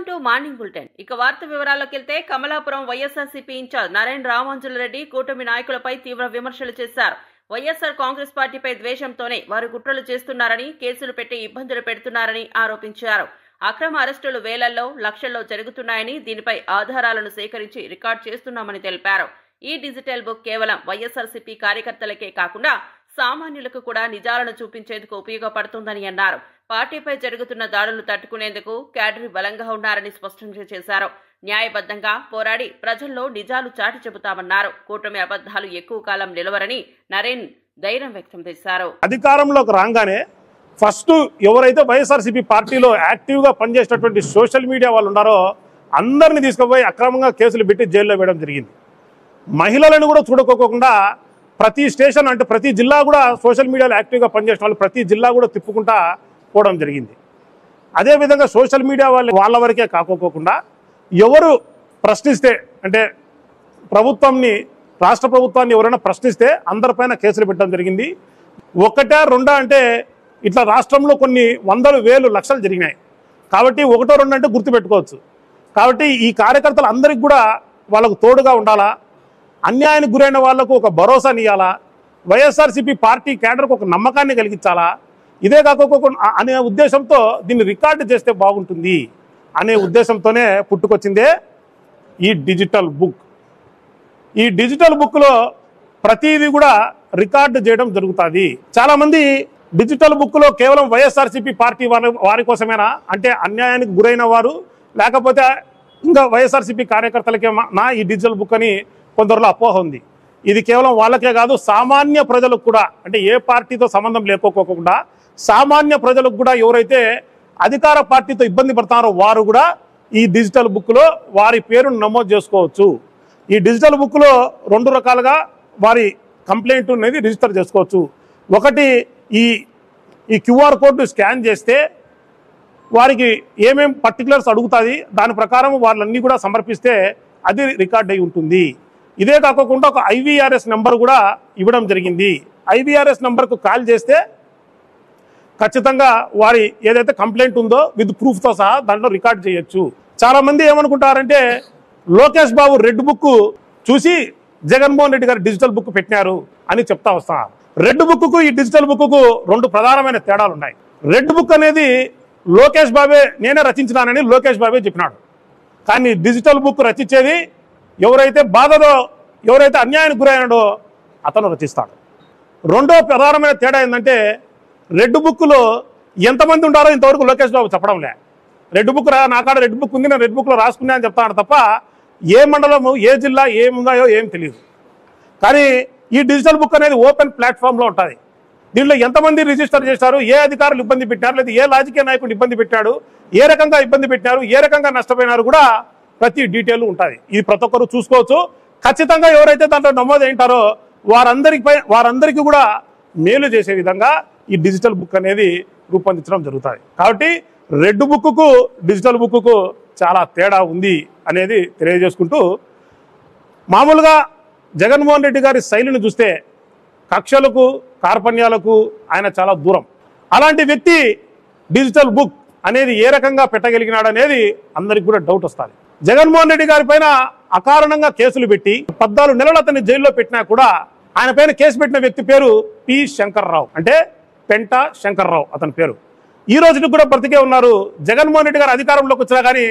Welcome to morning bulletin. ఇక వార్త వివరాల్లోకి వెళ్తే కమలాపురం వైఎస్ఆర్సీపీ ఇన్ఛార్జ్ నారాయణ రామాంజులరెడ్డి కూటమి నాయకులపై తీవ్ర విమర్శలు చేశారు. వైఎస్ఆర్ కాంగ్రెస్ పార్టీపై ద్వేషంతోనే వారు కుట్రలు చేస్తున్నారని, కేసులు పెట్టి ఇబ్బందులు పెడుతున్నారని ఆరోపించారు. అక్రమ అరెస్టులు వేలల్లో, లక్షల్లో జరుగుతున్నాయని, దీనిపై ఆధారాలను సేకరించి రికార్డు చేస్తున్నామని తెలిపారు. ఈ డిజిటల్ బుక్ కేవలం వైఎస్ఆర్సీపీ కార్యకర్తలకే కాకుండా సామాన్యులకు కూడా నిజాలను చూపించేందుకు ఉపయోగపడుతుందని అన్నారు. పార్టీపై జరుగుతున్న దాడులు తట్టుకునేందుకు క్యాడర్ బలంగా ఉన్నారని స్పష్టం చేశారు. న్యాయబద్ధంగా పోరాడి ప్రజల్లో నిజాలు చాటి చెబుతామన్నారు. కూటమి అబద్దాలు ఎక్కువ కాలం నిలవరని నరేన్ ధైర్యం వ్యక్తం చేశారు. అధికారంలోకి రాగానే ఫస్ట్ ఎవరైతే వైఎస్ఆర్సీపీ పార్టీలో యాక్టివ్గా పనిచేసినటువంటి సోషల్ మీడియా వాళ్ళు ఉన్నారో అందరినీ తీసుకుపోయి అక్రమంగా కేసులు పెట్టి జైల్లో వేయడం జరిగింది. మహిళలను కూడా చూడకోకుండా ప్రతి స్టేషన్ అంటే ప్రతి జిల్లా కూడా సోషల్ మీడియాలో యాక్టివ్గా పనిచేసిన వాళ్ళు ప్రతి జిల్లా కూడా తిప్పుకుంటా పోవడం జరిగింది. అదేవిధంగా సోషల్ మీడియా వాళ్ళ వరకే కాకోకుండా ఎవరు ప్రశ్నిస్తే అంటే రాష్ట్ర ప్రభుత్వాన్ని ఎవరైనా ప్రశ్నిస్తే అందరిపైన కేసులు పెట్టడం జరిగింది. ఒకటా రెండా అంటే ఇట్లా రాష్ట్రంలో కొన్ని వందలు వేలు లక్షలు జరిగినాయి. కాబట్టి ఒకటో రెండు అంటే గుర్తుపెట్టుకోవచ్చు. కాబట్టి ఈ కార్యకర్తలు అందరికి కూడా వాళ్ళకు తోడుగా ఉండాలా, అన్యాయానికి గురైన వాళ్లకు ఒక భరోసాని ఇవ్వాలా, వైఎస్ఆర్సీపీ పార్టీ కేడర్కు ఒక నమ్మకాన్ని కలిగించాలా, ఇదే కాకపోకుండా అనే ఉద్దేశంతో దీన్ని రికార్డు చేస్తే బాగుంటుంది అనే ఉద్దేశంతోనే పుట్టుకొచ్చిందే ఈ డిజిటల్ బుక్. ఈ డిజిటల్ బుక్లో ప్రతిదీ కూడా రికార్డు చేయడం జరుగుతుంది. చాలామంది డిజిటల్ బుక్లో కేవలం వైఎస్ఆర్సీపీ పార్టీ వారి కోసమేనా అంటే అన్యాయానికి గురైన వారు లేకపోతే ఇంకా వైఎస్ఆర్సీపీ కార్యకర్తలకే నా ఈ డిజిటల్ బుక్ అని కొందరిలో అపోహ ఉంది. ఇది కేవలం వాళ్ళకే కాదు, సామాన్య ప్రజలకు కూడా అంటే ఏ పార్టీతో సంబంధం లేకోకుండా సామాన్య ప్రజలకు కూడా ఎవరైతే అధికార పార్టీతో ఇబ్బంది పడతారో వారు కూడా ఈ డిజిటల్ బుక్లో వారి పేరును నమోదు చేసుకోవచ్చు. ఈ డిజిటల్ బుక్లో రెండు రకాలుగా వారి కంప్లైంట్ అనేది రిజిస్టర్ చేసుకోవచ్చు. ఒకటి ఈ క్యూఆర్ కోడ్ను స్కాన్ చేస్తే వారికి ఏమేం పర్టికులర్స్ అడుగుతుంది, దాని ప్రకారం వాళ్ళన్నీ కూడా సమర్పిస్తే అది రికార్డ్ అయి ఉంటుంది. ఇదే కాకుండా ఒక ఐవీఆర్ఎస్ నెంబర్ కూడా ఇవ్వడం జరిగింది. ఐవీఆర్ఎస్ నెంబర్కు కాల్ చేస్తే ఖచ్చితంగా వారి ఏదైతే కంప్లైంట్ ఉందో విత్ ప్రూఫ్తో సహా దాంట్లో రికార్డ్ చేయొచ్చు. చాలామంది ఏమనుకుంటారంటే లోకేష్ బాబు రెడ్ బుక్ చూసి జగన్మోహన్ రెడ్డి గారు డిజిటల్ బుక్ పెట్టినారు అని చెప్తా వస్తా. రెడ్ బుక్కు ఈ డిజిటల్ బుక్కు రెండు ప్రధానమైన తేడాలు ఉన్నాయి. రెడ్ బుక్ అనేది లోకేష్ బాబే నేనే రచించినానని లోకేష్ బాబే చెప్పినాడు. కానీ డిజిటల్ బుక్ రచించేది ఎవరైతే ఎవరైతే అన్యాయానికి గురైనాడో అతను రచిస్తాడు. రెండో ప్రధానమైన తేడా ఏంటంటే రెడ్ బుక్లో ఎంతమంది ఉంటారో ఇంతవరకు లోకేష్ బాబు చెప్పడం లే. రెడ్ బుక్ నా కాడ రెడ్ బుక్ ఉంది, నేను రెడ్ బుక్లో రాసుకున్నా అని చెప్తాను తప్ప ఏ మండలము ఏ జిల్లా ఏముందాయో ఏం తెలియదు. కానీ ఈ డిజిటల్ బుక్ అనేది ఓపెన్ ప్లాట్ఫామ్లో ఉంటుంది. దీంట్లో ఎంతమంది రిజిస్టర్ చేశారు, ఏ అధికారులు ఇబ్బంది పెట్టారు, లేదా ఏ రాజకీయ నాయకుడు ఇబ్బంది పెట్టాడు, ఏ రకంగా ఇబ్బంది పెట్టారు, ఏ రకంగా నష్టపోయినారు కూడా ప్రతి డీటెయిల్ ఉంటుంది. ఇది ప్రతి ఒక్కరు చూసుకోవచ్చు. ఖచ్చితంగా ఎవరైతే దాంట్లో నమోదు అయింటారో వారందరికీ కూడా మేలు చేసే విధంగా ఈ డిజిటల్ బుక్ అనేది రూపొందించడం జరుగుతుంది. కాబట్టి రెడ్ బుక్కు డిజిటల్ బుక్కు చాలా తేడా ఉంది అనేది తెలియజేసుకుంటూ, మామూలుగా జగన్మోహన్ రెడ్డి గారి శైలిని చూస్తే కక్షలకు కార్పణ్యాలకు ఆయన చాలా దూరం. అలాంటి వ్యక్తి డిజిటల్ బుక్ అనేది ఏ రకంగా పెట్టగలిగినాడు అనేది అందరికి కూడా డౌట్ వస్తుంది. జగన్మోహన్ రెడ్డి గారి పైన అకారణంగా కేసులు పెట్టి 14 నెలలు అతన్ని జైల్లో పెట్టినా కూడా ఆయన పైన కేసు పెట్టిన వ్యక్తి పేరు పి శంకర్రావు, అంటే పెంట శంకర్రావు అతని పేరు. ఈ రోజుకి కూడా బ్రతికే ఉన్నారు. జగన్మోహన్ రెడ్డి గారు అధికారంలోకి వచ్చినా కానీ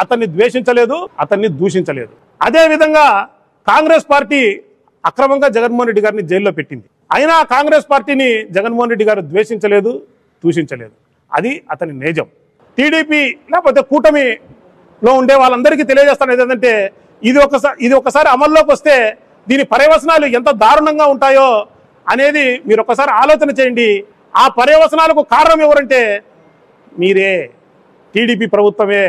అతన్ని ద్వేషించలేదు, అతన్ని దూషించలేదు. అదేవిధంగా కాంగ్రెస్ పార్టీ అక్రమంగా జగన్మోహన్ రెడ్డి గారిని జైల్లో పెట్టింది. అయినా కాంగ్రెస్ పార్టీని జగన్మోహన్ రెడ్డి గారు ద్వేషించలేదు, దూషించలేదు. అది అతని నేజం. టీడీపీ లేకపోతే కూటమిలో ఉండే వాళ్ళందరికీ తెలియజేస్తాను ఏంటంటే ఇది ఒకసారి అమల్లోకి వస్తే దీని పర్యవసనాలు ఎంత దారుణంగా ఉంటాయో అనేది మీరు ఒకసారి ఆలోచన చేయండి. ఆ పర్యవసనాలకు కారణం ఎవరంటే మీరే, టీడీపీ ప్రభుత్వమే.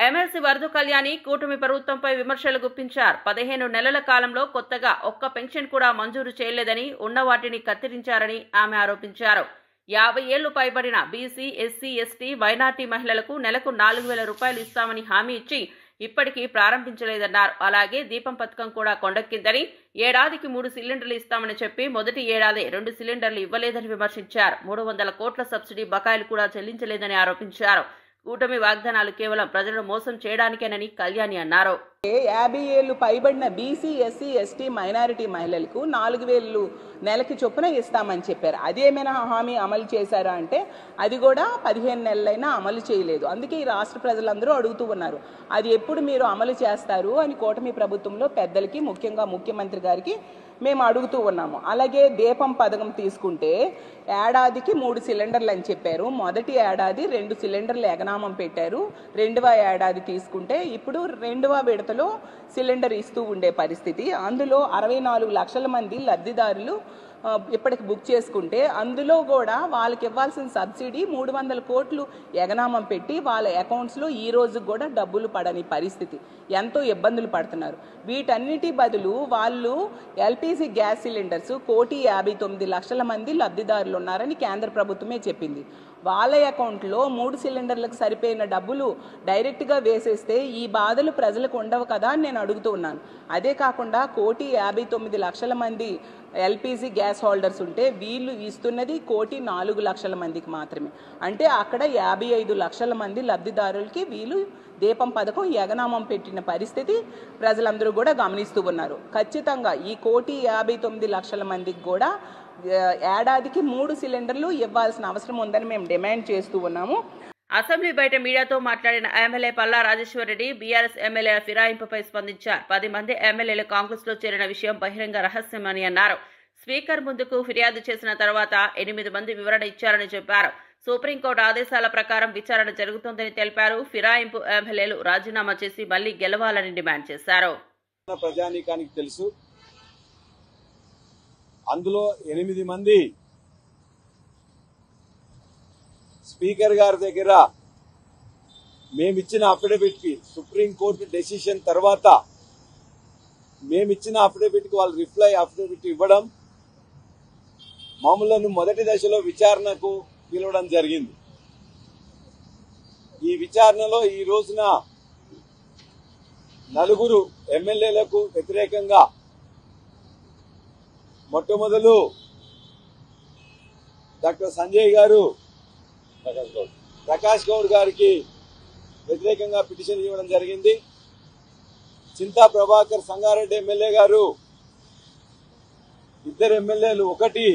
ఎమ్మెల్సీ వరద కళ్యాణి కూటమి ప్రభుత్వంపై విమర్శలు గుప్పించారు. 15 నెలల కాలంలో కొత్తగా ఒక్క పెన్షన్ కూడా మంజూరు చేయలేదని, ఉన్న వాటిని కత్తిరించారని ఆమె ఆరోపించారు. 50 ఏళ్లు పైబడిన బీసీ, ఎస్సీ, ఎస్టీ, మైనార్టీ మహిళలకు నెలకు 4,000 రూపాయలు ఇస్తామని హామీ ఇచ్చి ఇప్పటికీ ప్రారంభించలేదన్నారు. అలాగే దీపం పథకం కూడా కొండెక్కిందని, ఏడాదికి 3 సిలిండర్లు ఇస్తామని చెప్పి మొదటి ఏడాది 2 సిలిండర్లు ఇవ్వలేదని విమర్శించారు. 300 కోట్ల సబ్సిడీ బకాయిలు కూడా చెల్లించలేదని ఆరోపించారు. కూటమి వాగ్దానాలు కేవలం ప్రజలను మోసం చేయడానికేనని కళ్యాణి అన్నారు. 50 ఏళ్లు పైబడిన బీసీ, ఎస్సీ, ఎస్టీ, మైనారిటీ మహిళలకు 4,000 నెలకి చొప్పున ఇస్తామని చెప్పారు. అది ఏమైనా హామీ అమలు చేశారా అంటే అది కూడా 15 నెలలైనా అమలు చేయలేదు. అందుకే ఈ రాష్ట్ర ప్రజలందరూ అడుగుతూ ఉన్నారు, అది ఎప్పుడు మీరు అమలు చేస్తారు అని కూటమి ప్రభుత్వంలో పెద్దలకి, ముఖ్యంగా ముఖ్యమంత్రి గారికి మేము అడుగుతూ ఉన్నాము. అలాగే దీపం పథకం తీసుకుంటే ఏడాదికి 3 సిలిండర్లు అని చెప్పారు. మొదటి ఏడాది 2 సిలిండర్లు ఎగనామం పెట్టారు. రెండవ ఏడాది తీసుకుంటే ఇప్పుడు రెండవ విడతలో సిలిండర్ ఇస్తూ ఉండే పరిస్థితి. అందులో 64 లక్షల మంది లబ్ధిదారులు ఇప్పటికి బుక్ చేసుకుంటే అందులో కూడా వాళ్ళకి ఇవ్వాల్సిన సబ్సిడీ 300 కోట్లు ఎగనామం పెట్టి వాళ్ళ అకౌంట్స్లో ఈ రోజు కూడా డబ్బులు పడని పరిస్థితి. ఎంతో ఇబ్బందులు పడుతున్నారు. వీటన్నిటి బదులు వాళ్ళు ఎల్పిజి గ్యాస్ సిలిండర్స్ 1,59,00,000 మంది లబ్ధిదారులు ఉన్నారని కేంద్ర ప్రభుత్వమే చెప్పింది. వాళ్ళ అకౌంట్లో 3 సిలిండర్లకు సరిపోయిన డబ్బులు డైరెక్ట్గా వేసేస్తే ఈ బాధలు ప్రజలకు ఉండవు కదా అని నేను అడుగుతూ ఉన్నాను. అదే కాకుండా 1,59,00,000 మంది ఎల్పిజి గ్యాస్ హోల్డర్స్ ఉంటే వీళ్ళు ఇస్తున్నది 1,04,00,000 మందికి మాత్రమే. అంటే అక్కడ 55 లక్షల మంది లబ్ధిదారులకి వీళ్ళు దీపం పథకం ఎగనామం పెట్టిన పరిస్థితి ప్రజలందరూ కూడా గమనిస్తూ ఉన్నారు. ఖచ్చితంగా ఈ 1,59,00,000 మందికి కూడా ఏడాదికి 3 సిలిండర్లు ఇవ్వాల్సిన అవసరం ఉందని మేము డిమాండ్ చేస్తూ ఉన్నాము. అసెంబ్లీ బయట మీడియాతో మాట్లాడిన ఎమ్మెల్యే పల్లా రాజేశ్వరరెడ్డి బీఆర్ఎస్ ఎమ్మెల్యేల ఫిరాయింపుపై స్పందించారు. 10 మంది ఎమ్మెల్యేలు కాంగ్రెస్ లో చేరిన విషయం బహిరంగ రహస్యమని అన్నారు. స్పీకర్ ముందుకు ఫిర్యాదు చేసిన తర్వాత 8 మంది వివరణ ఇచ్చారని చెప్పారు. సుప్రీంకోర్టు ఆదేశాల ప్రకారం విచారణ జరుగుతోందని తెలిపారు. ఫిరాయింపు ఎమ్మెల్యేలు రాజీనామా చేసి మళ్లీ గెలవాలని డిమాండ్ చేశారు. ప్రజానీకానికి తెలుసు, అందులో 8 మంది స్పీకర్ గారి దగ్గర మేమిచ్చిన అఫిడవిట్ కి సుప్రీంకోర్టు డెసిషన్ తర్వాత మేమిచ్చిన అఫిడవిట్ కి వాళ్ళు రిప్లై అఫిడవిట్ ఇవ్వడం, మమ్మలను మొదటి దశలో విచారణకు పిలవడం జరిగింది. ఈ విచారణలో ఈ రోజున 4 ఎమ్మెల్యేలకు వ్యతిరేకంగా మొట్టమొదలు డాక్టర్ సంజయ్ గారు, ప్రకాష్ గౌడ్ గారికి వ్యతిరేకంగా పిటిషన్ ఇవ్వడం జరిగింది. చింతా ప్రభాకర్ సంగారెడ్డి ఎమ్మెల్యే గారు, 2 ఎమ్మెల్యేలు, ఒకటి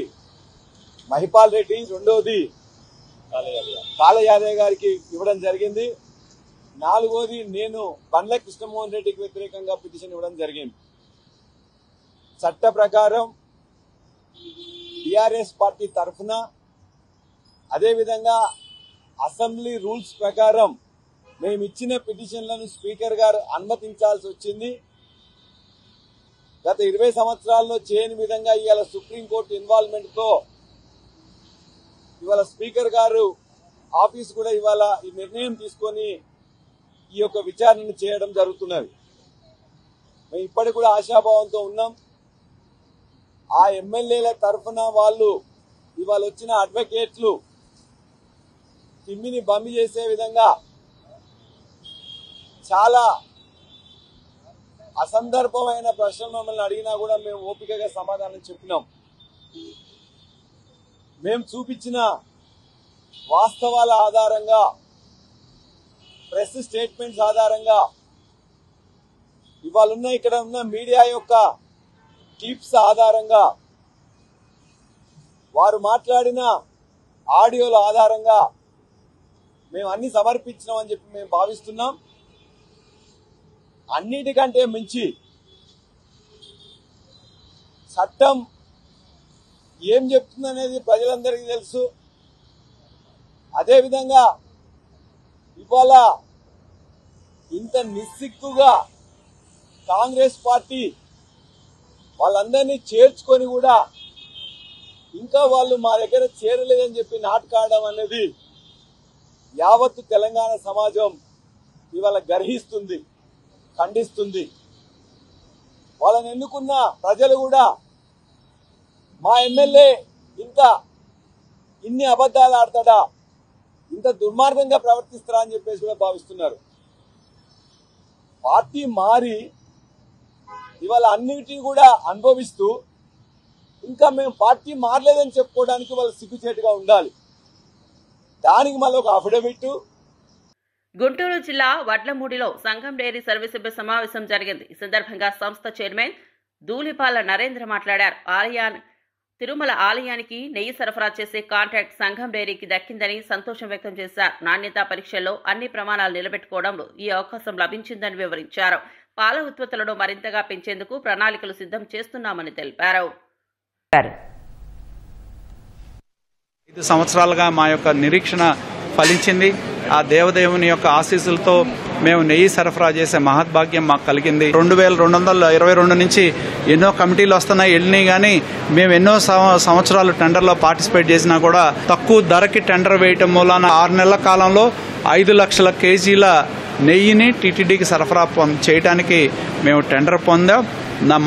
మహిపాల్ రెడ్డి, రెండోది కాళ యాదవ్ గారికి ఇవ్వడం జరిగింది. 4వది నేను బండ్ల కృష్ణమోహన్ రెడ్డికి వ్యతిరేకంగా పిటిషన్ ఇవ్వడం జరిగింది. చట్ట ప్రకారం టిఆర్ఎస్ పార్టీ తరఫున, అదేవిధంగా అసెంబ్లీ రూల్స్ ప్రకారం మేము ఇచ్చిన పిటిషన్లను స్పీకర్ గారు అనుమతించాల్సి వచ్చింది. గత 20 సంవత్సరాల్లో చేయని విధంగా ఇవాళ సుప్రీంకోర్టు ఇన్వాల్వ్మెంట్ తో ఇవాళ స్పీకర్ గారు ఆఫీస్ కూడా ఇవాళ ఈ నిర్ణయం తీసుకొని ఈ యొక్క విచారణను చేయడం జరుగుతున్నది. మేము ఇప్పటికి కూడా ఆశాభావంతో ఉన్నాం. ఆ ఎమ్మెల్యేల తరఫున వాళ్ళు ఇవాళ వచ్చిన అడ్వకేట్లు తిమ్మిని బమ్మి చేసే విధంగా చాలా అసందర్భమైన ప్రశ్నలు మమ్మల్ని అడిగినా కూడా మేము ఓపికగా సమాధానం చెప్పినాం. మేము చూపించిన వాస్తవాల ఆధారంగా, ప్రెస్ స్టేట్మెంట్స్ ఆధారంగా, ఇవాళ ఇక్కడ ఉన్న మీడియా యొక్క క్లిప్స్ ఆధారంగా, వారు మాట్లాడిన ఆడియోల ఆధారంగా మేము అన్ని సమర్పించినామని చెప్పి మేము భావిస్తున్నాం. అన్నిటికంటే మించి చట్టం ఏం చెప్తుందనేది ప్రజలందరికీ తెలుసు. అదేవిధంగా ఇవాళ ఇంత నిస్సిగ్గుగా కాంగ్రెస్ పార్టీ వాళ్ళందరినీ చేర్చుకొని కూడా ఇంకా వాళ్ళు మా దగ్గర చేరలేదని చెప్పి నాటకాడడం అనేది యావత్తు తెలంగాణ సమాజం ఇవాళ గర్హిస్తుంది, ఖండిస్తుంది. వాళ్ళని ఎన్నుకున్న ప్రజలు కూడా మా ఎమ్మెల్యే ఇంకా ఇన్ని అబద్ధాలు ఆడతాడా, ఇంత దుర్మార్గంగా ప్రవర్తిస్తారా అని చెప్పేసి కూడా భావిస్తున్నారు. పార్టీ మారి ఇవాళ అన్నిటినీ కూడా అనుభవిస్తూ ఇంకా మేము పార్టీ మారలేదని చెప్పుకోవడానికి వాళ్ళు సిగ్గుచేటుగా ఉండాలి. దానికి మళ్ళీ ఒక అఫిడవిట్ గుంటూరు జిల్లా వడ్లమూడిలో సంఘం డైరీ సర్వీస్ సభ్య సమావేశం జరిగింది. ఈ సందర్భంగా సంస్థ చైర్మన్ ధూళిపాల నరేంద్ర మాట్లాడారు. తిరుమల ఆలయానికి నెయ్యి సరఫరా చేసే కాంట్రాక్ట్ సంఘం డైరీకి దక్కిందని సంతోషం వ్యక్తం చేశారు. నాణ్యతా పరీక్షల్లో అన్ని ప్రమాణాలు నిలబెట్టుకోవడంలో ఈ అవకాశం లభించిందని వివరించారు. పాల ఉత్పత్తులను మరింతగా పెంచేందుకు ప్రణాళికలు సిద్ధం చేస్తున్నామని తెలిపారు. 5 సంవత్సరాలుగా మా యొక్క నిరీక్షణ ఫలించింది. ఆ దేవదేవుని యొక్క ఆశీస్సులతో మేము నెయ్యి సరఫరా చేసే మహద్భాగ్యం మాకు కలిగింది. 2222 నుంచి ఎన్నో కమిటీలు వస్తున్నాయి వెళ్ళినాయి, కానీ మేము ఎన్నో సంవత్సరాలు టెండర్లో పార్టిసిపేట్ చేసినా కూడా తక్కువ ధరకి టెండర్ వేయటం మూలాన 6 నెలల కాలంలో 5 లక్షల కేజీల నెయ్యిని టీటీడీకి సరఫరా చేయడానికి మేము టెండర్ పొందాం.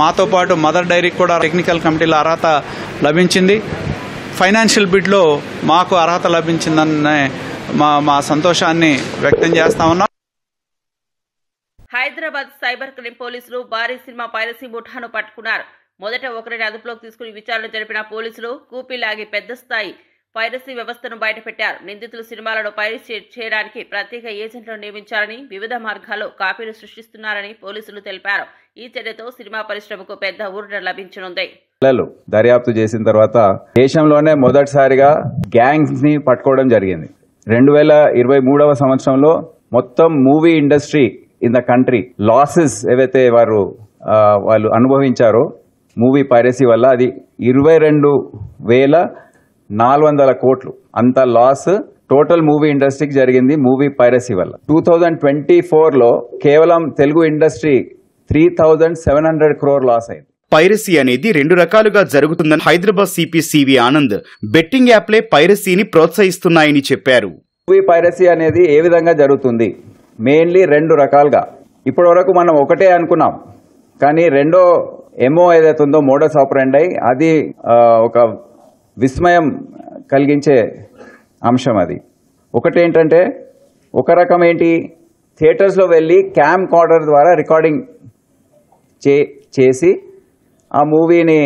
మాతో పాటు మదర్ డైరీకి కూడా టెక్నికల్ కమిటీల అర్హత లభించింది. ఫైనాన్షియల్ బిడ్లో మాకు అర్హత లభించిందనే మా సంతోషాన్ని వ్యక్తం చేస్తా ఉన్నాం. హైదరాబాద్ సైబర్ క్రైమ్ పోలీసులు భారీ సినిమా పైరసీ ముఠాను పట్టుకున్నారు. మొదట ఒకరిని అదుపులోకి తీసుకుని విచారణ జరిపిన పోలీసులు కూపీలాగి పెద్ద స్థాయి పైరసీ వ్యవస్థను బయటపెట్టారు. నిందితులు సినిమాలను పైరసీ చేయడానికి ప్రత్యేక ఏజెంట్లను నియమించారని, వివిధ మార్గాల్లో కాపీలు సృష్టిస్తున్నారని పోలీసులు తెలిపారు. ఈ చర్యతో సినిమా పరిశ్రమకు పెద్ద ఊరట లభించనుంది. దర్యాప్తు చేసిన తర్వాత దేశంలోనే మొదటిసారిగా గ్యాంగ్స్ ని పట్టుకోవడం జరిగింది. 2023వ సంవత్సరంలో మొత్తం movie industry in the country losses ఏవైతే వాళ్ళు అనుభవించారో మూవీ పైరసీ వల్ల అది 22,400 కోట్లు అంత లాస్ టోటల్ మూవీ ఇండస్ట్రీకి జరిగింది మూవీ పైరసీ వల్ల. 2024లో కేవలం తెలుగు ఇండస్ట్రీ 3,700 crore లాస్ అయింది. పైరసీ అనేది 2 రకాలుగా జరుగుతుందని Hyderabad CP CV Anand betting యాప్లే పైరసీని ప్రోత్సహిస్తున్నాయని చెప్పారు. మూవీ పైరసీ అనేది ఏ విధంగా జరుగుతుంది? మెయిన్లీ 2 రకాలుగా. ఇప్పటి వరకు మనం ఒకటే అనుకున్నాం, కానీ రెండో ఎంఓ ఏదైతే ఉందో మోడస్ ఆపరెండై అది ఒక విస్మయం కలిగించే అంశం. అది ఒకటేంటంటే, ఒక రకం ఏంటి, థియేటర్స్లో వెళ్ళి క్యామ్ కార్డర్ ద్వారా రికార్డింగ్ చేసి ఆ మూవీని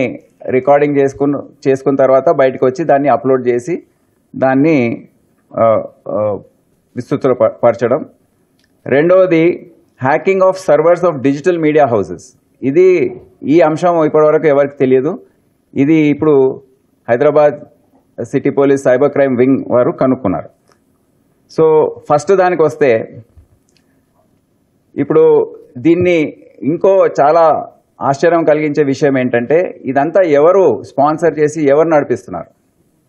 రికార్డింగ్ చేసుకున్న తర్వాత బయటకు వచ్చి దాన్ని అప్లోడ్ చేసి దాన్ని విస్తృతపరచడం. రెండవది hacking of servers of digital media houses. ఈ అంశం ఇప్పటివరకు ఎవరికి తెలియదు. ఇది ఇప్పుడు Hyderabad city police cyber crime wing వారు కనుక్కున్నారు. సో ఫస్ట్ దానికి వస్తే, ఇప్పుడు దీన్ని ఇంకో చాలా ఆశ్చర్యం కలిగించే విషయం ఏంటంటే, ఇదంతా ఎవరు స్పాన్సర్ చేసి ఎవరు నడిపిస్తున్నారు?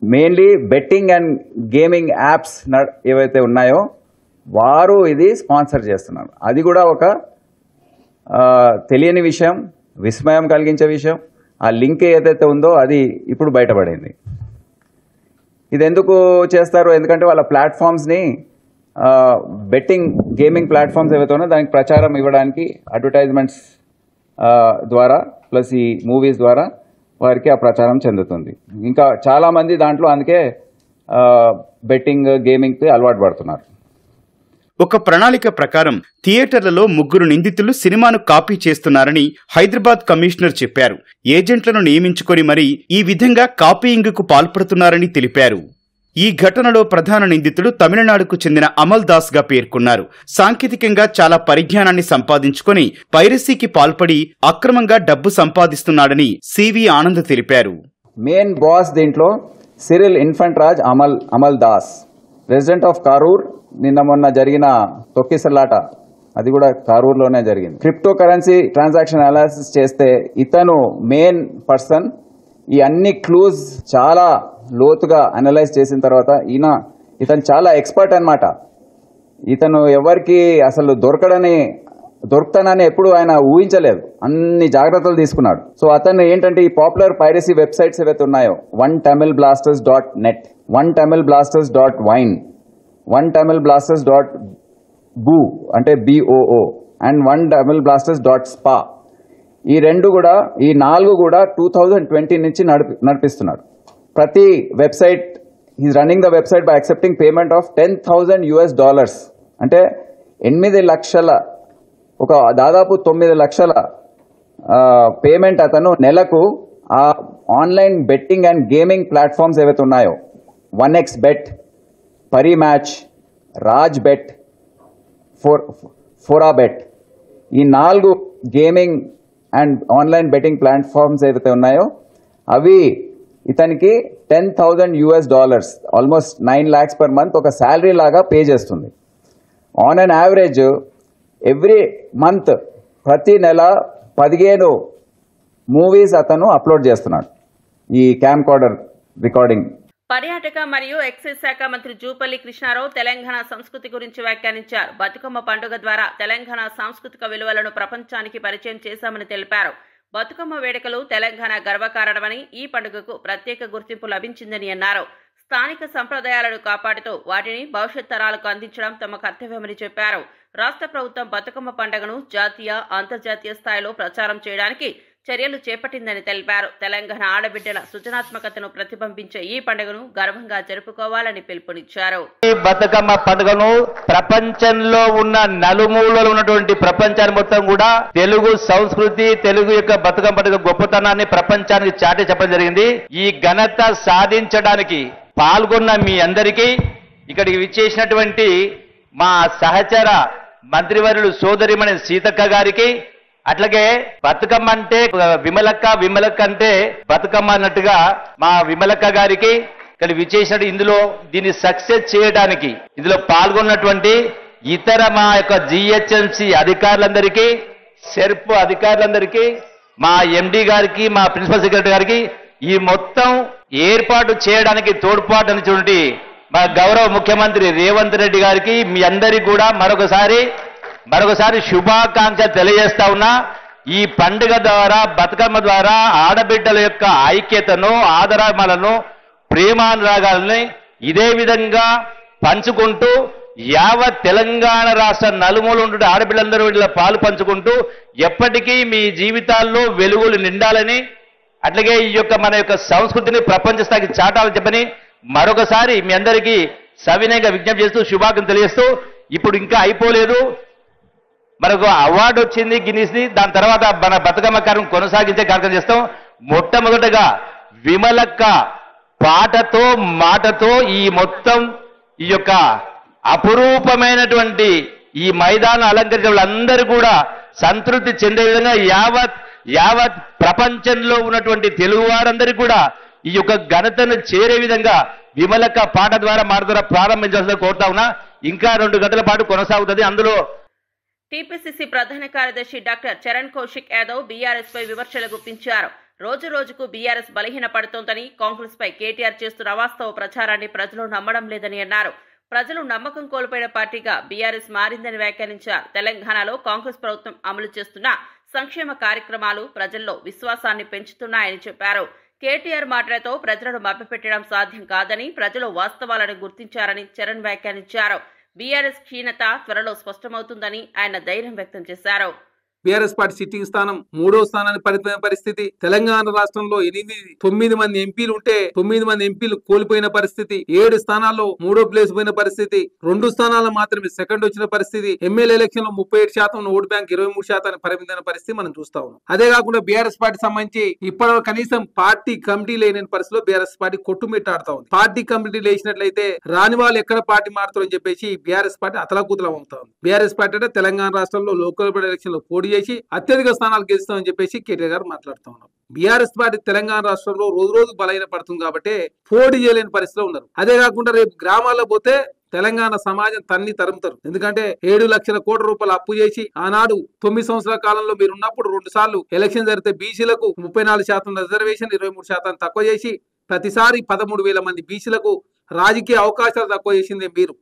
Mainly betting and gaming apps ఏవైతే ఉన్నాయో వారు ఇది స్పాన్సర్ చేస్తున్నారు. అది కూడా ఒక తెలియని విషయం, విస్మయం కలిగించే విషయం. ఆ లింక్ ఏదైతే ఉందో అది ఇప్పుడు బయటపడింది. ఇది ఎందుకు చేస్తారు? ఎందుకంటే వాళ్ళ ప్లాట్ఫామ్స్ని బెట్టింగ్ గేమింగ్ ప్లాట్ఫామ్స్ ఏవైతే ఉన్నాయో దానికి ప్రచారం ఇవ్వడానికి అడ్వర్టైజ్మెంట్స్ ద్వారా ప్లస్ ఈ మూవీస్ ద్వారా వారికి ఆ ప్రచారం చెందుతుంది. ఇంకా చాలామంది దాంట్లో అందుకే బెట్టింగ్ గేమింగ్కి అలవాటు పడుతున్నారు. ఒక ప్రణాళిక ప్రకారం థియేటర్లలో 3 నిందితులు సినిమాను కాపీ చేస్తున్నారని హైదరాబాద్ కమిషనర్ చెప్పారు. ఏజెంట్లను నియమించుకొని మరీ ఈ విధంగా కాపీయింగ్కు పాల్పడుతున్నారని తెలిపారు. ఈ ఘటనలో ప్రధాన నిందితుడు తమిళనాడుకు చెందిన అమల్ దాస్ గా పేర్కొన్నారు. సాంకేతికంగా చాలా పరిజ్ఞానాన్ని సంపాదించుకొని పైరసీకి పాల్పడి అక్రమంగా డబ్బు సంపాదిస్తున్నాడని సివి ఆనంద్ తెలిపారు. మెయిన్ బాస్ దీంట్లో Cyril Infantraj Amal Das, resident of Karur. నిన్న మొన్న జరిగిన తొక్కిసలాట అది కూడా కారూర్లోనే జరిగింది. క్రిప్టో కరెన్సీ ట్రాన్సాక్షన్ అనాలిసిస్ చేస్తే ఇతను మెయిన్ పర్సన్. ఈ అన్ని క్లూజ్ చాలా లోతుగా అనలైజ్ చేసిన తర్వాత ఇతను చాలా ఎక్స్పర్ట్ అన్నమాట. ఇతను ఎవరికి అసలు దొరుకుతానని ఎప్పుడు ఆయన ఊహించలేదు. అన్ని జాగ్రత్తలు తీసుకున్నాడు. సో అతను ఏంటంటే, ఈ పాపులర్ పైరసీ వెబ్సైట్స్ ఏవైతే ఉన్నాయో, OneTamilBlasters.net, OneTamilBlasters.wine, OneTamilBlasters.boo అంటే BOO అండ్ OneTamilBlasters.spa. ఈ 4 కూడా 2020 నుంచి నడిపిస్తున్నాడు. ప్రతి website is running the website by accepting payment of $10,000 అంటే 8 లక్షల, దాదాపు 9 లక్షల పేమెంట్ అతను నెలకు ఆ online betting and gaming platforms ఏవైతే ఉన్నాయో, 1xBet, పరిమ్యాచ్, రాజ్ బెట్, ఫోరాబెట్, ఈ 4 gaming and online betting platforms ఏవైతే ఉన్నాయో అవి ఇతనికి $10,000 ఆల్మోస్ట్ 9 lakhs per month ఒక శాలరీ లాగా పే చేస్తుంది. On an average every month ప్రతి నెల 15 మూవీస్ అతను అప్లోడ్ చేస్తున్నాడు ఈ క్యామ్కార్డర్ రికార్డింగ్. పర్యాటక మరియు ఎక్సైజ్ శాఖ మంత్రి జూపల్లి కృష్ణారావు తెలంగాణ సంస్కృతి గురించి వ్యాఖ్యానించారు. బతుకమ్మ పండుగ ద్వారా తెలంగాణ సాంస్కృతిక విలువలను ప్రపంచానికి పరిచయం చేశామని తెలిపారు. బతుకమ్మ వేడుకలు తెలంగాణ గర్వకారణమని, ఈ పండుగకు ప్రత్యేక గుర్తింపు లభించిందని అన్నారు. స్థానిక సంప్రదాయాలను కాపాడుతూ వాటిని భవిష్యత్ తరాలకు అందించడం తమ కర్తవ్యమని చెప్పారు. రాష్ట్ర ప్రభుత్వం బతుకమ్మ పండుగను జాతీయ, అంతర్జాతీయ స్థాయిలో ప్రచారం చేయడానికి చర్యలు చేపట్టిందని తెలిపారు. తెలంగాణ ఆడబిడ్డల సృజనాత్మకతను ప్రతిబింబించే ఈ పండుగను గర్వంగా జరుపుకోవాలని పిలుపునిచ్చారు. ఈ బతుకమ్మ పండుగను ప్రపంచంలో ఉన్న నలుమూలలో ఉన్నటువంటి ప్రపంచాన్ని మొత్తం కూడా తెలుగు సంస్కృతి, తెలుగు యొక్క బతుకమ్మ పండుగ గొప్పతనాన్ని ప్రపంచానికి చాటి చెప్పడం జరిగింది. ఈ ఘనత సాధించడానికి పాల్గొన్న మీ అందరికీ, ఇక్కడికి విచ్చేసినటువంటి మా సహచర మంత్రివర్యులు సోదరిమణి సీతక్క గారికి, అట్లాగే బతుకమ్మ అంటే విమలక్క అంటే బతుకమ్మ అన్నట్టుగా మా విమలక్క గారికి ఇక్కడ విచ్చేసినట్టు ఇందులో దీన్ని సక్సెస్ చేయడానికి ఇందులో పాల్గొన్నటువంటి ఇతర మా యొక్క జిహెచ్ఎంసి అధికారులందరికీ, సెర్ప్ అధికారులందరికీ, మా ఎండి గారికి, మా ప్రిన్సిపల్ సెక్రటరీ గారికి, ఈ మొత్తం ఏర్పాటు చేయడానికి తోడ్పాటు అనిటువంటి మా గౌరవ ముఖ్యమంత్రి రేవంత్ రెడ్డి గారికి మీ అందరికీ కూడా మరొకసారి శుభాకాంక్షలు తెలియజేస్తా ఉన్నా. ఈ పండుగ ద్వారా, బతుకమ్మ ద్వారా ఆడబిడ్డల యొక్క ఐక్యతను, ఆదరాలను, ప్రేమానురాగాలని ఇదే విధంగా పంచుకుంటూ యావత్ తెలంగాణ రాష్ట్ర నలుమూల ఉండే ఆడబిడ్డలందరూ ఇలా పాలు పంచుకుంటూ ఎప్పటికీ మీ జీవితాల్లో వెలుగులు నిండాలని, అట్లాగే ఈ యొక్క మన యొక్క సంస్కృతిని ప్రపంచ స్థాయికి చాటాలని చెప్పని మరొకసారి మీ అందరికీ సవినయంగా విజ్ఞప్తి చేస్తూ శుభాకాంక్షలు తెలియజేస్తూ, ఇప్పుడు ఇంకా అయిపోలేదు, మనకు అవార్డు వచ్చింది గిన్నీస్ది, దాని తర్వాత మన బతుకమ్మ కార్యక్రమం కొనసాగించే కార్యక్రమం చేస్తాం. మొట్టమొదటగా విమలక్క పాటతో మాటతో ఈ మొత్తం ఈ యొక్క అపురూపమైనటువంటి ఈ మైదానం అలంకరించిన వాళ్ళందరూ కూడా సంతృప్తి చెందే విధంగా యావత్ ప్రపంచంలో ఉన్నటువంటి తెలుగు వారందరికీ కూడా ఈ యొక్క ఘనతను చేరే విధంగా విమలక్క పాట ద్వారా మాట ద్వారా ప్రారంభించాల్సిన కోరుతా ఉన్నా. ఇంకా 2 గంటల పాటు కొనసాగుతుంది. అందులో టీపీసీసీ ప్రధాన కార్యదర్శి డాక్టర్ చరణ్ కౌశిక్ యాదవ్ బీఆర్ఎస్ పై విమర్శలు గుప్పించారు. రోజు రోజుకు బీఆర్ఎస్ బలహీనపడుతోందని, కాంగ్రెస్ పై కేటీఆర్ చేస్తున్న అవాస్తవ ప్రచారాన్ని ప్రజలు నమ్మడం లేదని అన్నారు. ప్రజలు నమ్మకం కోల్పోయిన పార్టీగా బీఆర్ఎస్ మారిందని వ్యాఖ్యానించారు. తెలంగాణలో కాంగ్రెస్ ప్రభుత్వం అమలు చేస్తున్న సంక్షేమ కార్యక్రమాలు ప్రజల్లో విశ్వాసాన్ని పెంచుతున్నాయని చెప్పారు. కేటీఆర్ మాటలతో ప్రజలను మభ్యపెట్టడం సాధ్యం కాదని, ప్రజలు వాస్తవాలను గుర్తించారని చరణ్ వ్యాఖ్యానించారు. బీఆర్ఎస్ క్షీణత త్వరలో స్పష్టమవుతుందని ఆయన ధైర్యం వ్యక్తం చేశారు. బీఆర్ఎస్ పార్టీ సిట్టింగ్ స్థానం 3వ స్థానాన్ని పరిమితమైన పరిస్థితి. తెలంగాణ రాష్ట్రంలో 9 మంది ఎంపీలు ఉంటే 9 మంది ఎంపీలు కోల్పోయిన పరిస్థితి. 7 స్థానాల్లో 3వ ప్లేస్ పోయిన పరిస్థితి. 2 స్థానాల్లో మాత్రమే సెకండ్ వచ్చిన పరిస్థితి. ఎమ్మెల్యే ఎలక్షన్ లో 37% ఓటు బ్యాంక్ 23% పరిమితమైన పరిస్థితి మనం చూస్తా ఉన్నాం. అదే కాకుండా బీఆర్ఎస్ పార్టీ సంబంధించి ఇప్పటి కనీసం పార్టీ కమిటీ లేని పరిస్థితిలో బీఆర్ఎస్ పార్టీ కొట్టుమిట్టాడుతా ఉంది. పార్టీ కమిటీ లేచినట్లయితే రాని వాళ్ళు ఎక్కడ పార్టీ మారుతారని చెప్పేసి బీఆర్ఎస్ పార్టీ అతలాకుతలం అవుతా ఉంది. బీఆర్ఎస్ పార్టీ అంటే తెలంగాణ రాష్ట్రంలో లోకల్ బాడీ ఎలక్షన్ లో పోటీ చేసి అత్యధిక స్థానాలు గెలుస్తామని చెప్పేసి కేటీఆర్ గారు మాట్లాడుతూ ఉన్నారు. బీఆర్ఎస్ పార్టీ తెలంగాణ రాష్ట్రంలో రోజు రోజు బలహీన పడుతుంది కాబట్టి పోటీ చేయలేని పరిస్థితిలో ఉన్నారు. అదే కాకుండా రేపు గ్రామాల్లో పోతే తెలంగాణ సమాజం తరుముతారు. ఎందుకంటే 7 లక్షల కోట్ల రూపాయలు అప్పు చేసి ఆనాడు 9 సంవత్సరాల కాలంలో మీరు ఉన్నప్పుడు 2 సార్లు ఎలక్షన్ జరిగితే బీసీలకు 34% రిజర్వేషన్, 23% తక్కువ చేసి ప్రతిసారి 13,000 మంది బీసీలకు రాజకీయ అవకాశాలు తక్కువ చేసింది మీరు.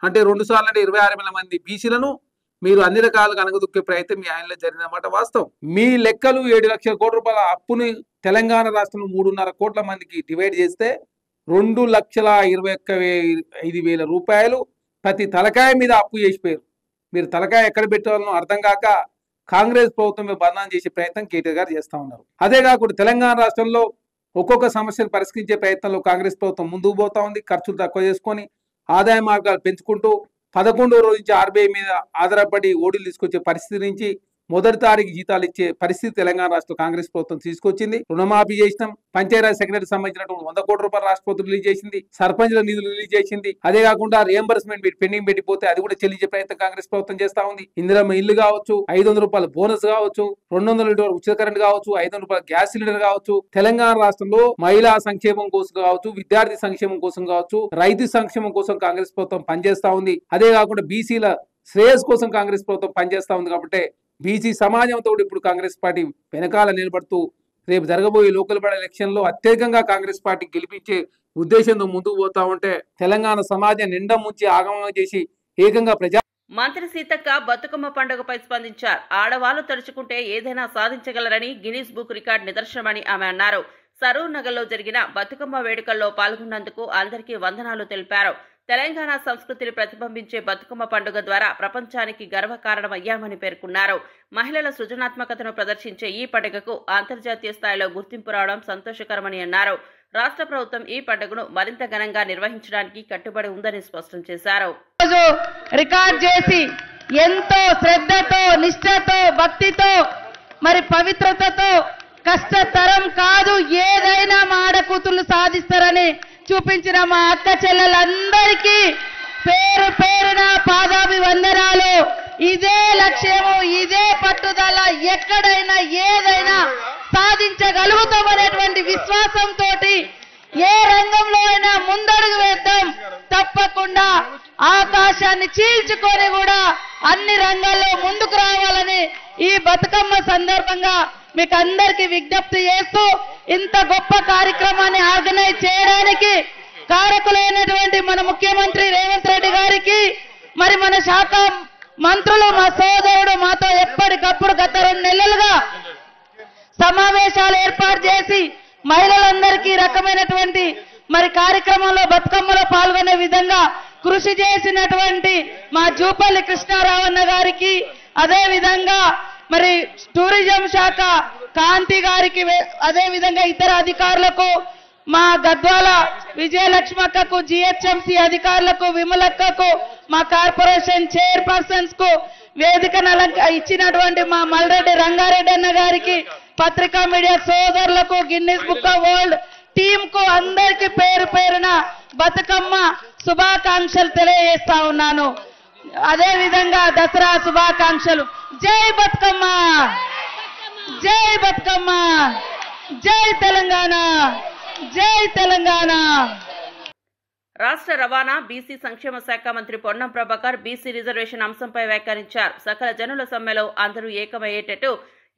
అంటే 2 సార్లు అంటే 26,000 మంది బీసీలను మీరు అన్ని రకాలుగా అనగదొక్కే ప్రయత్నం మీ ఆయనలో జరిగినమాట వాస్తవం. మీ లెక్కలు 7 లక్షల కోట్ల రూపాయల అప్పుని తెలంగాణ రాష్ట్రంలో 3.5 కోట్ల మందికి డివైడ్ చేస్తే 2,21,500 రూపాయలు ప్రతి తలకాయ మీద అప్పు చేసిపోయారు. మీరు తలకాయ ఎక్కడ పెట్టాలో అర్థం కాక కాంగ్రెస్ ప్రభుత్వం బదనాం చేసే ప్రయత్నం కేటీఆర్ గారు చేస్తా ఉన్నారు. అదే కాకుండా తెలంగాణ రాష్ట్రంలో ఒక్కొక్క సమస్యను పరిష్కరించే ప్రయత్నంలో కాంగ్రెస్ ప్రభుత్వం ముందుకు పోతా ఉంది. ఖర్చులు తక్కువ చేసుకొని ఆదాయ మార్గాలు పెంచుకుంటూ 11వ రోజు నుంచి ఆర్బీఐ మీద ఆధారపడి ఓడీలు తీసుకొచ్చే పరిస్థితి నుంచి మొదటి తారీఖు జీతాలు ఇచ్చే పరిస్థితి తెలంగాణ రాష్ట్ర కాంగ్రెస్ ప్రభుత్వం తీసుకొచ్చింది. రుణమాఫీ చేసినాం. పంచాయతీరాజ్ సెక్రటరీ సంబంధించినటువంటి 100 కోట్ల రూపాయలు రాష్ట్ర ప్రభుత్వం రిలీజ్ చేసింది. సర్పంచ్ల నిధులు రిలీజ్ చేసింది. అదే కాకుండా రియంబర్స్మెంట్ పెండింగ్ పెట్టిపోతే అది కూడా చెల్లించే ప్రయత్నం కాంగ్రెస్ ప్రభుత్వం చేస్తా ఉంది. ఇందిరమ్మ ఇల్లు కావచ్చు, 500 రూపాయల బోనస్ కావచ్చు, 200 లీటర్ ఉచిత కరెంట్ కావచ్చు, 500 రూపాయల గ్యాస్ సిలిండర్ కావచ్చు, తెలంగాణ రాష్ట్రంలో మహిళా సంక్షేమం కోసం కావచ్చు, విద్యార్థి సంక్షేమం కోసం కావచ్చు, రైతు సంక్షేమం కోసం కాంగ్రెస్ ప్రభుత్వం పనిచేస్తా ఉంది. అదే కాకుండా బీసీల శ్రేయస్ కోసం కాంగ్రెస్ ప్రభుత్వం పనిచేస్తా ఉంది. కాబట్టి బీసీ సమాజంతో ఇప్పుడు కాంగ్రెస్ పార్టీ వెనకాల నిలబడుతూ రేపు జరగబోయే లోకల్ బాడీ ఎలక్షన్ లో అత్యధికంగా కాంగ్రెస్ పార్టీ గెలిపించే ఉద్దేశంతో ముందుకు పోతా ఉంటే తెలంగాణ సమాజం నిండా ముంచి ఆగమనం చేసి ఏకంగా ప్రజా మంత్రి సీతక్క బతుకమ్మ పండుగపై స్పందించారు. ఆడవాళ్లు తలుచుకుంటే ఏదైనా సాధించగలరని గిన్నిస్ బుక్ రికార్డు నిదర్శనమని ఆమె అన్నారు. సరూర్ నగర్లో జరిగిన బతుకమ్మ వేడుకల్లో పాల్గొన్నందుకు అందరికీ వందనాలు తెలిపారు. తెలంగాణ సంస్కృతిని ప్రతిబింబించే బతుకమ్మ పండుగ ద్వారా ప్రపంచానికి గర్వకారణమయ్యామని పేర్కొన్నారు. మహిళల సృజనాత్మకతను ప్రదర్శించే ఈ పండుగకు అంతర్జాతీయ స్థాయిలో గుర్తింపు రావడం సంతోషకరమని అన్నారు. రాష్ట్ర ప్రభుత్వం ఈ పండుగను మరింత ఘనంగా నిర్వహించడానికి కట్టుబడి ఉందని స్పష్టం చేశారు. రికార్డ్ చేసి ఎంతో శ్రద్ధతో, నిష్ఠతో, భక్తితో, మరి పవిత్రతతో కష్టతరం కాదు ఏదైనా మా ఆడకూతులు సాధిస్తారని చూపించిన మా అక్క చెల్లెలందరికీ పేరు పేరున పాదాభివందనాలు. ఇదే లక్ష్యము, ఇదే పట్టుదల, ఎక్కడైనా ఏదైనా సాధించగలుగుతామనేటువంటి విశ్వాసంతో ఏ రంగంలో అయినా ముందడుగు వేద్దాం. తప్పకుండా ఆకాశాన్ని చీల్చుకొని కూడా అన్ని రంగాల్లో ముందుకు రావాలని ఈ బతుకమ్మ సందర్భంగా మీకు అందరికీ విజ్ఞప్తి చేస్తూ ఇంత గొప్ప కార్యక్రమాన్ని ఆర్గనైజ్ చేయడానికి కారకులైనటువంటి మన ముఖ్యమంత్రి రేవంత్ రెడ్డి గారికి, మరి మన శాఖ మంత్రులు, మా సోదరుడు మాతో ఎప్పటికప్పుడు గత 2 నెలలుగా సమావేశాలు ఏర్పాటు చేసి మహిళలందరికీ రకమైనటువంటి మరి కార్యక్రమంలో బతుకమ్మలో పాల్గొనే విధంగా కృషి చేసినటువంటి మా జూపల్లి కృష్ణారావు అన్న గారికి, అదే విధంగా మరి టూరిజం శాఖ కాంతి గారికి, అదే విధంగా ఇతర అధికారులకు, మా గద్వాల విజయలక్ష్మక్కకు, జిహెచ్ఎంసీ అధికారులకు, విమలక్కకు, మా కార్పొరేషన్ చైర్పర్సన్స్ కు, వేదికను ఇచ్చినటువంటి మా మల్రెడ్డి రంగారెడ్డి అన్న గారికి, పత్రికా మీడియా సోదరులకు, Guinness book of world team కు అందరికీ పేరు పేరున బతుకమ్మ శుభాకాంక్షలు తెలియజేస్తా ఉన్నాను. అదే విధంగా దసరా శుభాకాంక్షలు. జై బతుకమ్మ, జై బతుకమ్మ, జై తెలంగాణ, జై తెలంగాణ. రాష్ట్ర రవాణా బీసీ సంక్షేమ శాఖ మంత్రి పొన్నం ప్రభాకర్ బీసీ రిజర్వేషన్ అంశంపై వ్యాఖ్యానించారు. సకల జనుల సమ్మెలో అందరూ ఏకమయ్యేటట్టు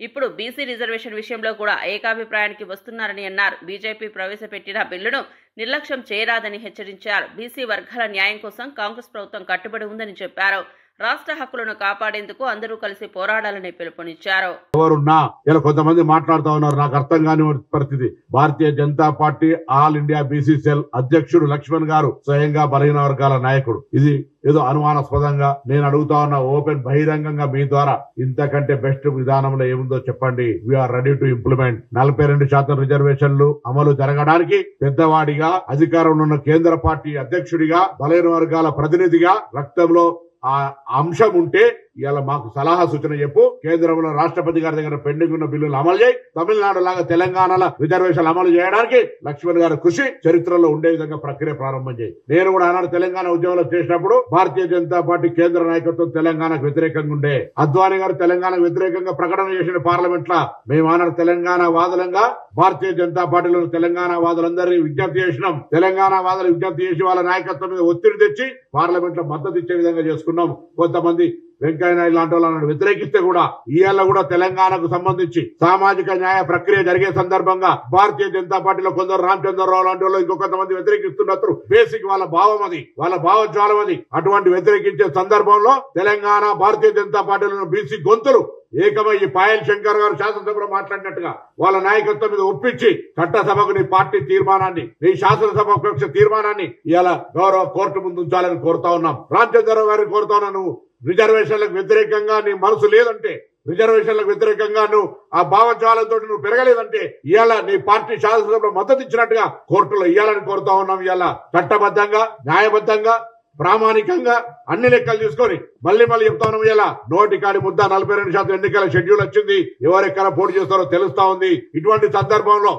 ఇప్పుడు బీసీ రిజర్వేషన్ విషయంలో కూడా ఏకాభిప్రాయానికి వస్తున్నారని అన్నారు. బీజేపీ ప్రవేశపెట్టిన బిల్లును నిర్లక్ష్యం చేయరాదని హెచ్చరించారు. బీసీ వర్గాల న్యాయం కోసం కాంగ్రెస్ ప్రభుత్వం కట్టుబడి ఉందని చెప్పారు. రాష్ట్ర హక్కులను కాపాడేందుకు అందరూ కలిసి పోరాడాలని పిలుపునిచ్చారు. ఎవరున్నా ఇలా కొంతమంది మాట్లాడుతూ ఉన్నారు, నాకు అర్థం కాని పరిస్థితి. Bharatiya Janata Party all India BC cell అధ్యక్షుడు లక్ష్మణ్ గారు స్వయంగా బలహీన వర్గాల నాయకుడు. ఇది ఏదో అనుమానాస్పదంగా నేను అడుగుతా ఉన్న ఓపెన్ బహిరంగంగా మీ ద్వారా ఇంతకంటే బెస్ట్ విధానంలో ఏముందో చెప్పండి. We are ready to implement. 42% రిజర్వేషన్లు అమలు జరగడానికి పెద్దవాడిగా, అధికారంలో ఉన్న కేంద్ర పార్టీ అధ్యక్షుడిగా, బలహీన వర్గాల ప్రతినిధిగా రక్తంలో ఆ అంశం ఉంటే ఇలా మాకు సలహా సూచన చెప్పు. కేంద్రంలో రాష్ట్రపతి గారి దగ్గర పెండింగ్ ఉన్న బిల్లులు అమలు చేయి. తమిళనాడు లాగా తెలంగాణలో రిజర్వేషన్లు అమలు చేయడానికి లక్ష్మణ్ గారి కృషి చరిత్రలో ఉండే విధంగా ప్రక్రియ ప్రారంభం చేయి. నేను కూడా ఆనాడు తెలంగాణ ఉద్యమంలో చేసినప్పుడు భారతీయ జనతా పార్టీ కేంద్ర నాయకత్వం తెలంగాణకు వ్యతిరేకంగా ఉండే. అద్వానీ గారు తెలంగాణకు వ్యతిరేకంగా ప్రకటన చేసిన పార్లమెంట్ లా మేము ఆనాడు తెలంగాణ వాదులంగా భారతీయ జనతా పార్టీలో తెలంగాణ వాదులందరినీ విజ్ఞప్తి చేసినాం. తెలంగాణ వాదులు విజ్ఞప్తి చేసి వాళ్ళ నాయకత్వం మీద ఒత్తిడి తెచ్చి పార్లమెంట్ లో మద్దతు ఇచ్చే విధంగా చేసుకున్నాం. కొంతమంది వెంకయ్యనాయుడు లాంటి వాళ్ళని వ్యతిరేకిస్తే కూడా ఇవాళ కూడా తెలంగాణకు సంబంధించి సామాజిక న్యాయ ప్రక్రియ జరిగే సందర్భంగా భారతీయ జనతా పార్టీలో కొందరు రామచంద్రరావు లాంటి వాళ్ళు ఇంకొంతమంది వ్యతిరేకిస్తున్నట్టు బేసిక్ వాళ్ళ భావం అది, వాళ్ళ భావజ్వాలం అది. అటువంటి వ్యతిరేకించే సందర్భంలో తెలంగాణ భారతీయ జనతా పార్టీలో బీసీ గొంతులు ఏకమయ్యి పాయల్ శంకర్ గారు శాసనసభలో మాట్లాడినట్టుగా వాళ్ళ నాయకత్వం మీద ఒప్పించి చట్టసభకు నీ పార్టీ తీర్మానాన్ని, నీ శాసనసభ పక్ష తీర్మానాన్ని ఇవాళ గౌరవ కోర్టు ముందు ఉంచాలని కోరుతా ఉన్నాం. రామచంద్రరావు గారిని కోరుతా ఉన్నాను, రిజర్వేషన్లకు వ్యతిరేకంగా నీ మనసు లేదంటే, రిజర్వేషన్లకు వ్యతిరేకంగా నువ్వు ఆ భావజాలంతో నువ్వు పెరగలేదంటే ఇవాళ నీ పార్టీ శాసనసభలో మద్దతు ఇచ్చినట్టుగా కోర్టులో ఇవ్వాలని కోరుతా ఉన్నాం. ఇవాళ చట్టబద్ధంగా, న్యాయబద్ధంగా ప్రామాణికంగా అన్ని లెక్కలు తీసుకొని మళ్ళీ చెప్తా ఉన్నాం. ఇలా నోటి కాడి ముద్ద 42% ఎన్నికల షెడ్యూల్ వచ్చింది. ఎవరెక్కడ పోటీ చేస్తారో తెలుస్తా ఉంది. ఇటువంటి సందర్భంలో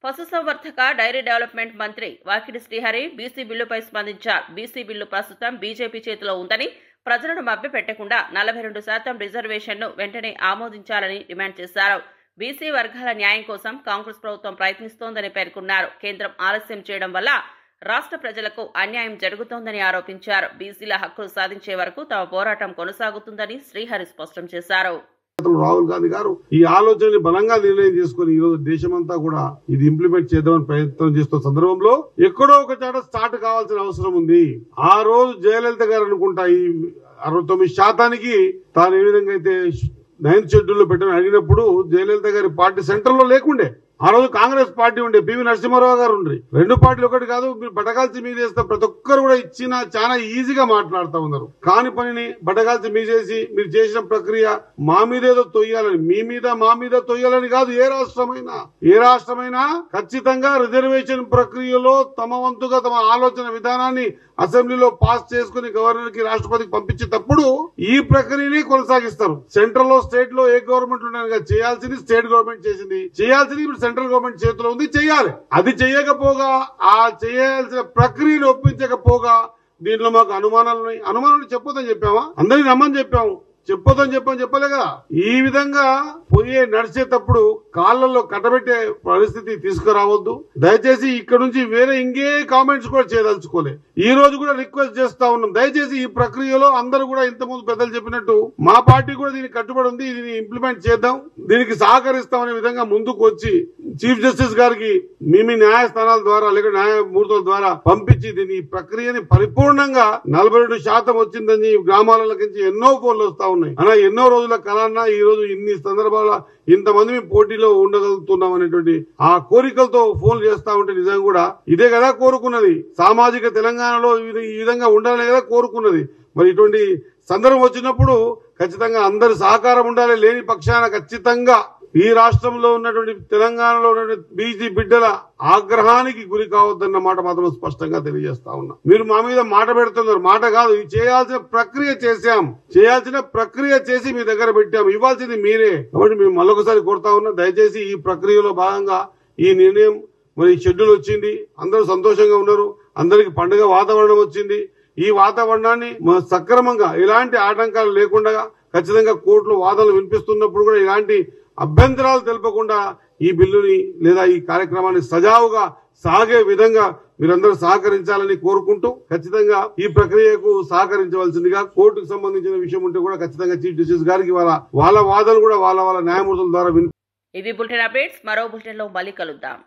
పశుసంవర్ధక డైరీ డెవలప్మెంట్ మంత్రి వాకిటి శ్రీహరి బీసీ బిల్లుపై స్పందించారు. బీసీ బిల్లు ప్రస్తుతం బీజేపీ చేతిలో ఉందని, ప్రజలను మభ్యపెట్టకుండా 42% రిజర్వేషన్ను వెంటనే ఆమోదించాలని డిమాండ్ చేశారు. బీసీ వర్గాల న్యాయం కోసం కాంగ్రెస్ ప్రభుత్వం ప్రయత్నిస్తోందని పేర్కొన్నారు. కేంద్రం ఆలస్యం చేయడం వల్ల రాష్ట్ర ప్రజలకు అన్యాయం జరుగుతోందని ఆరోపించారు. బీసీల హక్కులు సాధించే వరకు తమ పోరాటం కొనసాగుతుందని శ్రీహరి స్పష్టం చేశారు. రాహుల్ గాంధీ గారు ఈ ఆలోచనని బలంగా నిర్ణయం చేసుకుని ఈ రోజు దేశమంతా కూడా ఇది ఇంప్లిమెంట్ చేద్దామని ప్రయత్నం చేస్తున్న సందర్భంలో ఎక్కడో ఒక చాట స్టార్ట్ కావాల్సిన అవసరం ఉంది. ఆ రోజు జయలలిత గారు అనుకుంటా ఈ 69% తాను ఏ విధంగా అయితే 9th షెడ్యూల్లో పెట్టని అడిగినప్పుడు జయలలిత గారి పార్టీ సెంట్రల్ లో లేకుండే. ఆ రోజు కాంగ్రెస్ పార్టీ ఉండే, పివి నరసింహారావు గారు ఉండ్రి. రెండు పార్టీలు ఒకటి కాదు. మీరు బటకాల్చి మీదేస్తే ప్రతి ఒక్కరు కూడా ఇచ్చిన చాలా ఈజీగా మాట్లాడుతూ ఉన్నారు. కాని పనిని బటకాల్చి మీదేసి మీరు చేసిన ప్రక్రియ మా మీదేదో తొయ్యాలని, మీ మీద మా మీద తొయ్యాలని కాదు. ఏ రాష్ట్రమైనా ఖచ్చితంగా రిజర్వేషన్ ప్రక్రియలో తమ వంతుగా తమ ఆలోచన విధానాన్ని అసెంబ్లీలో పాస్ చేసుకుని గవర్నర్ కి రాష్ట్రపతికి పంపించేటప్పుడు ఈ ప్రక్రియని కొనసాగిస్తారు. సెంట్రల్ లో స్టేట్ లో ఏ గవర్నమెంట్ ఉండగా చేయాల్సింది స్టేట్ గవర్నమెంట్ చేసింది, చేయాల్సింది ఇప్పుడు సెంట్రల్ గవర్నమెంట్ చేతిలో ఉంది, చేయాలి. అది చేయకపోగా ఆ చేయాల్సిన ప్రక్రియను ఒప్పించకపోగా దీంట్లో మాకు అనుమానాలు చెప్పొద్దని చెప్పామా? అందరినీ నమ్మని చెప్పాము, చెప్పలే కదా. ఈ విధంగా నడిచేటప్పుడు కాళ్ళల్లో కట్టబెట్టే పరిస్థితి తీసుకురావద్దు. దయచేసి ఇక్కడ నుంచి వేరే ఇంకే కామెంట్స్ కూడా చేయదలుచుకోలే. ఈ రోజు కూడా రిక్వెస్ట్ చేస్తా ఉన్నాం, దయచేసి ఈ ప్రక్రియలో అందరూ కూడా ఇంతకుముందు పెద్దలు చెప్పినట్టు మా పార్టీ కూడా దీనికి కట్టుబడి ఉంది, దీన్ని ఇంప్లిమెంట్ చేద్దాం, దీనికి సహకరిస్తామనే విధంగా ముందుకు వచ్చి చీఫ్ జస్టిస్ గారికి మీ న్యాయస్థానాల ద్వారా లేక న్యాయమూర్తుల ద్వారా పంపించి దీని ప్రక్రియని పరిపూర్ణంగా 42% వచ్చిందని గ్రామాలకి ఎన్నో ఫోన్లు వస్తా ఉన్నాయి. అలా ఎన్నో రోజుల కళన్నా ఈ రోజు ఇన్ని సందర్భాల ఇంతమంది మేము పోటీలో ఉండగలుగుతున్నాం అనేటువంటి ఆ కోరికలతో ఫోన్లు చేస్తా ఉంటే నిజంగా కూడా ఇదే కదా కోరుకున్నది. సామాజిక తెలంగాణలో ఈ విధంగా ఉండాలనే కదా కోరుకున్నది. మరి ఇటువంటి సందర్భం వచ్చినప్పుడు ఖచ్చితంగా అందరి సహకారం ఉండాలి. లేని పక్షాన ఖచ్చితంగా ఈ రాష్ట్రంలో ఉన్నటువంటి తెలంగాణలో ఉన్నటువంటి బీసీ బిడ్డల ఆగ్రహానికి గురి కావద్దన్న మాట మాత్రం స్పష్టంగా తెలియజేస్తా ఉన్నా. మీరు మా మీద మాట పెడుతున్నారు, మాట కాదు, చేయాల్సిన ప్రక్రియ చేశాం, చేయాల్సిన ప్రక్రియ చేసి మీ దగ్గర పెట్టాం, ఇవ్వాల్సింది మీరే. కాబట్టి మేము మళ్ళొకసారి కోరుతా ఉన్నా, దయచేసి ఈ ప్రక్రియలో భాగంగా ఈ నిర్ణయం మరి షెడ్యూల్ వచ్చింది, అందరూ సంతోషంగా ఉన్నారు, అందరికి పండుగ వాతావరణం వచ్చింది. ఈ వాతావరణాన్ని సక్రమంగా ఎలాంటి ఆటంకాలు లేకుండా ఖచ్చితంగా కోర్టులో వాదనలు వినిపిస్తున్నప్పుడు కూడా ఇలాంటి అభ్యంతరాలు తెలపకుండా ఈ బిల్లుని లేదా ఈ కార్యక్రమాన్ని సజావుగా సాగే విధంగా మీరందరూ సహకరించాలని కోరుకుంటూ ఖచ్చితంగా ఈ ప్రక్రియకు సహకరించవలసిందిగా కోర్టుకు సంబంధించిన విషయం ఉంటే కూడా ఖచ్చితంగా చీఫ్ జస్టిస్ గారికి వాళ్ళ వాదనలు కూడా వాళ్ళ న్యాయమూర్తుల ద్వారా ఇవి బులెటిన్ అప్డేట్స్. మరో బులెటిన్ లో మళ్ళీ కలుద్దాం.